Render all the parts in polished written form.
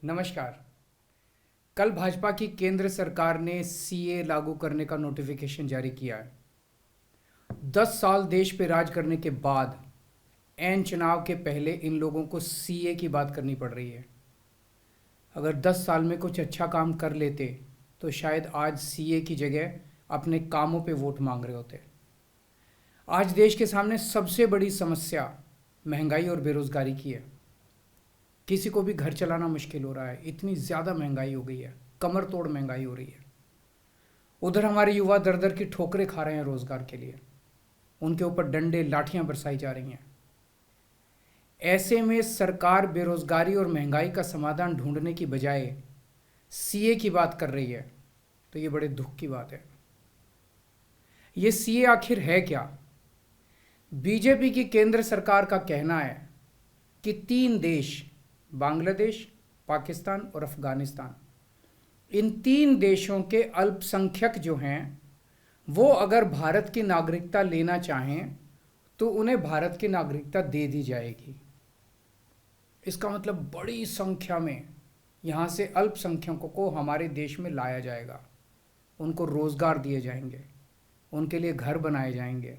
नमस्कार। कल भाजपा की केंद्र सरकार ने सीए लागू करने का नोटिफिकेशन जारी किया है। 10 साल देश पे राज करने के बाद ऐन चुनाव के पहले इन लोगों को सीए की बात करनी पड़ रही है। अगर 10 साल में कुछ अच्छा काम कर लेते तो शायद आज सीए की जगह अपने कामों पे वोट मांग रहे होते। आज देश के सामने सबसे बड़ी समस्या महंगाई और बेरोजगारी की है। किसी को भी घर चलाना मुश्किल हो रहा है, इतनी ज़्यादा महंगाई हो गई है, कमर तोड़ महंगाई हो रही है। उधर हमारे युवा दर दर की ठोकरें खा रहे हैं रोजगार के लिए, उनके ऊपर डंडे लाठियां बरसाई जा रही हैं। ऐसे में सरकार बेरोजगारी और महंगाई का समाधान ढूंढने की बजाय सीए की बात कर रही है, तो ये बड़े दुख की बात है। ये सीए आखिर है क्या? बीजेपी की केंद्र सरकार का कहना है कि 3 देश, बांग्लादेश, पाकिस्तान और अफगानिस्तान, इन 3 देशों के अल्पसंख्यक जो हैं वो अगर भारत की नागरिकता लेना चाहें तो उन्हें भारत की नागरिकता दे दी जाएगी। इसका मतलब बड़ी संख्या में यहाँ से अल्पसंख्यकों को हमारे देश में लाया जाएगा, उनको रोज़गार दिए जाएंगे, उनके लिए घर बनाए जाएंगे,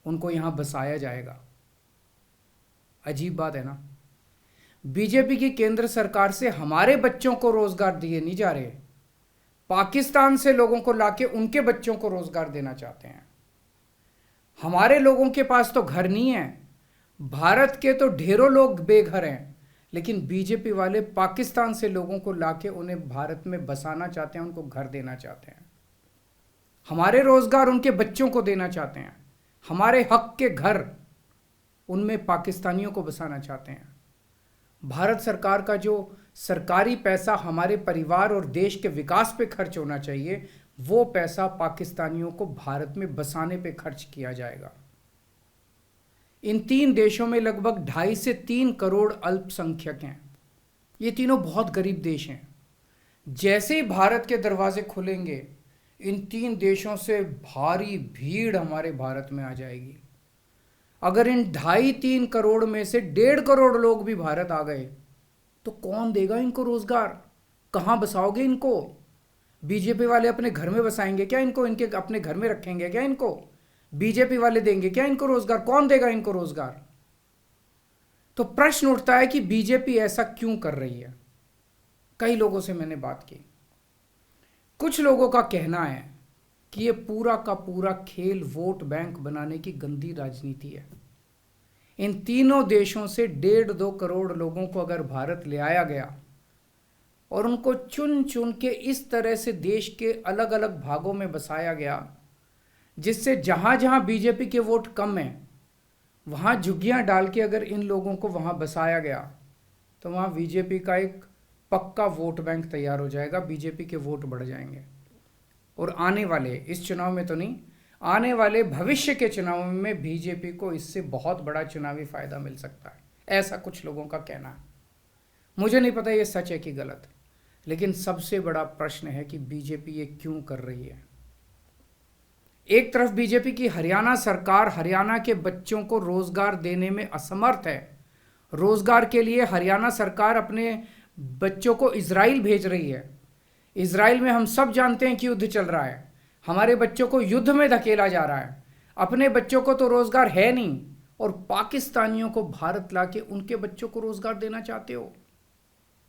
उनको यहाँ बसाया जाएगा। अजीब बात है ना। बीजेपी की केंद्र सरकार से हमारे बच्चों को रोजगार दिए नहीं जा रहे, पाकिस्तान से लोगों को लाके उनके बच्चों को रोजगार देना चाहते हैं। हमारे लोगों के पास तो घर नहीं है, भारत के तो ढेरों लोग बेघर हैं, लेकिन बीजेपी वाले पाकिस्तान से लोगों को लाके उन्हें भारत में बसाना चाहते हैं, उनको घर देना चाहते हैं। हमारे रोजगार उनके बच्चों को देना चाहते हैं, हमारे हक के घर उनमें पाकिस्तानियों को बसाना चाहते हैं। भारत सरकार का जो सरकारी पैसा हमारे परिवार और देश के विकास पे खर्च होना चाहिए, वो पैसा पाकिस्तानियों को भारत में बसाने पे खर्च किया जाएगा। इन 3 देशों में लगभग 2.5 से 3 करोड़ अल्पसंख्यक हैं। ये तीनों बहुत गरीब देश हैं। जैसे ही भारत के दरवाजे खुलेंगे, इन 3 देशों से भारी भीड़ हमारे भारत में आ जाएगी। अगर इन 2.5-3 करोड़ में से 1.5 करोड़ लोग भी भारत आ गए तो कौन देगा इनको रोजगार? कहाँ बसाओगे इनको? बीजेपी वाले अपने घर में बसाएंगे क्या इनको? इनके अपने घर में रखेंगे क्या इनको? बीजेपी वाले देंगे क्या इनको रोजगार? कौन देगा इनको रोजगार? तो प्रश्न उठता है कि बीजेपी ऐसा क्यों कर रही है। कई लोगों से मैंने बात की, कुछ लोगों का कहना है कि ये पूरा का पूरा खेल वोट बैंक बनाने की गंदी राजनीति है। इन तीनों देशों से 1.5-2 करोड़ लोगों को अगर भारत ले आया गया और उनको चुन चुन के इस तरह से देश के अलग अलग भागों में बसाया गया, जिससे जहां जहां बीजेपी के वोट कम हैं वहां झुग्गियां डाल के अगर इन लोगों को वहां बसाया गया तो वहां बीजेपी का एक पक्का वोट बैंक तैयार हो जाएगा, बीजेपी के वोट बढ़ जाएंगे। और आने वाले इस चुनाव में तो नहीं, आने वाले भविष्य के चुनाव में बीजेपी को इससे बहुत बड़ा चुनावी फायदा मिल सकता है, ऐसा कुछ लोगों का कहना है। मुझे नहीं पता ये सच है कि गलत, लेकिन सबसे बड़ा प्रश्न है कि बीजेपी ये क्यों कर रही है। एक तरफ बीजेपी की हरियाणा सरकार हरियाणा के बच्चों को रोजगार देने में असमर्थ है। रोजगार के लिए हरियाणा सरकार अपने बच्चों को इजराइल भेज रही है। इजराइल में हम सब जानते हैं कि युद्ध चल रहा है, हमारे बच्चों को युद्ध में धकेला जा रहा है। अपने बच्चों को तो रोजगार है नहीं और पाकिस्तानियों को भारत लाके उनके बच्चों को रोजगार देना चाहते हो।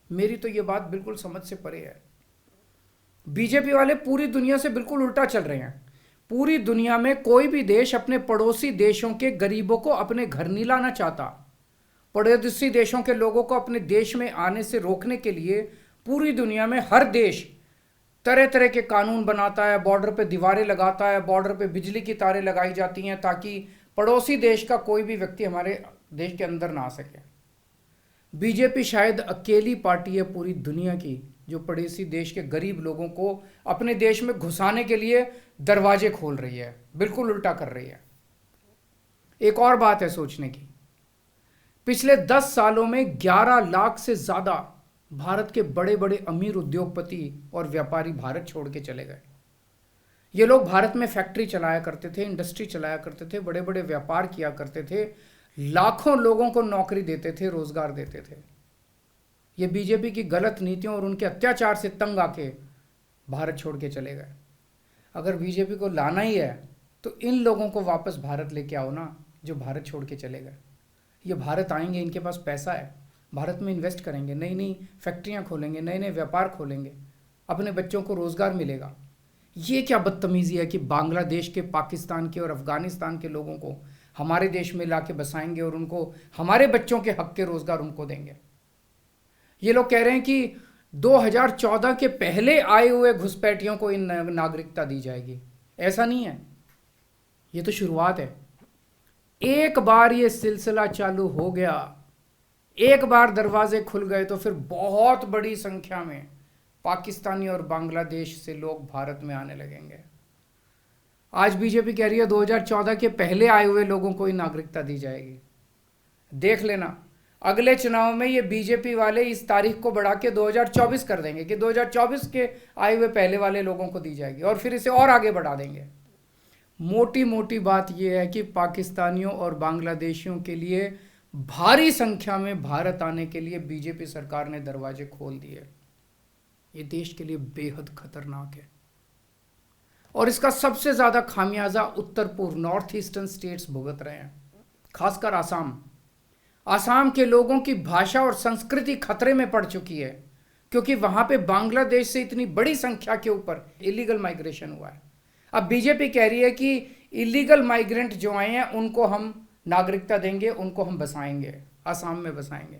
मेरी तो ये बात बिल्कुल समझ से परे है। बीजेपी वाले पूरी दुनिया से बिल्कुल उल्टा चल रहे हैं। पूरी दुनिया में कोई भी देश अपने पड़ोसी देशों के गरीबों को अपने घर नहीं लाना चाहता। पड़ोसी देशों के लोगों को अपने देश में आने से रोकने के लिए पूरी दुनिया में हर देश तरह तरह के कानून बनाता है, बॉर्डर पे दीवारें लगाता है, बॉर्डर पे बिजली की तारें लगाई जाती हैं ताकि पड़ोसी देश का कोई भी व्यक्ति हमारे देश के अंदर ना आ सके। बीजेपी शायद अकेली पार्टी है पूरी दुनिया की जो पड़ोसी देश के गरीब लोगों को अपने देश में घुसाने के लिए दरवाजे खोल रही है, बिल्कुल उल्टा कर रही है। एक और बात है सोचने की, पिछले 10 सालों में 11 लाख से ज्यादा भारत के बड़े बड़े अमीर उद्योगपति और व्यापारी भारत छोड़ के चले गए। ये लोग भारत में फैक्ट्री चलाया करते थे, इंडस्ट्री चलाया करते थे, बड़े बड़े व्यापार किया करते थे, लाखों लोगों को नौकरी देते थे, रोजगार देते थे। ये बीजेपी की गलत नीतियों और उनके अत्याचार से तंग आके भारत छोड़ के चले गए। अगर बीजेपी को लाना ही है तो इन लोगों को वापस भारत लेके आओ ना, जो भारत छोड़ के चले गए। ये भारत आएंगे, इनके पास पैसा है, भारत में इन्वेस्ट करेंगे, नई नई फैक्ट्रियाँ खोलेंगे, नए नए व्यापार खोलेंगे, अपने बच्चों को रोज़गार मिलेगा। ये क्या बदतमीज़ी है कि बांग्लादेश के, पाकिस्तान के और अफ़गानिस्तान के लोगों को हमारे देश में ला के बसाएंगे और उनको हमारे बच्चों के हक के रोज़गार उनको देंगे। ये लोग कह रहे हैं कि 2014 के पहले आए हुए घुसपैठियों को इन नागरिकता दी जाएगी। ऐसा नहीं है, ये तो शुरुआत है। एक बार ये सिलसिला चालू हो गया, एक बार दरवाजे खुल गए तो फिर बहुत बड़ी संख्या में पाकिस्तानी और बांग्लादेश से लोग भारत में आने लगेंगे। आज बीजेपी कह रही है 2014 के पहले आए हुए लोगों को ही नागरिकता दी जाएगी। देख लेना, अगले चुनाव में ये बीजेपी वाले इस तारीख को बढ़ा के 2024 कर देंगे कि 2024 के आए हुए पहले वाले लोगों को दी जाएगी, और फिर इसे और आगे बढ़ा देंगे। मोटी मोटी बात यह है कि पाकिस्तानियों और बांग्लादेशियों के लिए भारी संख्या में भारत आने के लिए बीजेपी सरकार ने दरवाजे खोल दिए। ये देश के लिए बेहद खतरनाक है, और इसका सबसे ज़्यादा खामियाजा उत्तर पूर्व, नॉर्थ ईस्टर्न स्टेट्स भुगत रहे हैं, खासकर आसाम के लोगों की भाषा और संस्कृति खतरे में पड़ चुकी है, क्योंकि वहाँ पे बांग्लादेश से इतनी बड़ी संख्या के ऊपर इलीगल माइग्रेशन हुआ है। अब बीजेपी कह रही है कि इलीगल माइग्रेंट जो आए हैं उनको हम नागरिकता देंगे, उनको हम बसाएंगे, आसाम में बसाएंगे।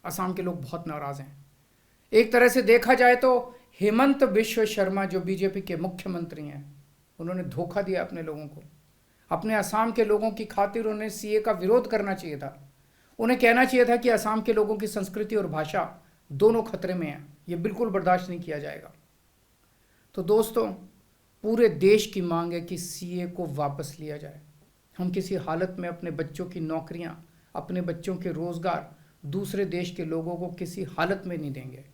आसाम के लोग बहुत नाराज़ हैं। एक तरह से देखा जाए तो हेमंत बिश्व शर्मा जो बीजेपी के मुख्यमंत्री हैं, उन्होंने धोखा दिया अपने लोगों को। अपने असम के लोगों की खातिर उन्हें सीए का विरोध करना चाहिए था। उन्हें कहना चाहिए था कि असम के लोगों की संस्कृति और भाषा दोनों खतरे में हैं, ये बिल्कुल बर्दाश्त नहीं किया जाएगा। तो दोस्तों, पूरे देश की मांग है कि सीए को वापस लिया जाए। हम किसी हालत में अपने बच्चों की नौकरियां, अपने बच्चों के रोज़गार दूसरे देश के लोगों को किसी हालत में नहीं देंगे।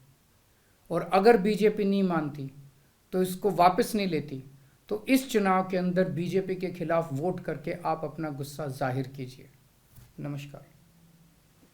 और अगर बीजेपी नहीं मानती तो इसको वापस नहीं लेती, तो इस चुनाव के अंदर बीजेपी के खिलाफ वोट करके आप अपना गुस्सा जाहिर कीजिए। नमस्कार।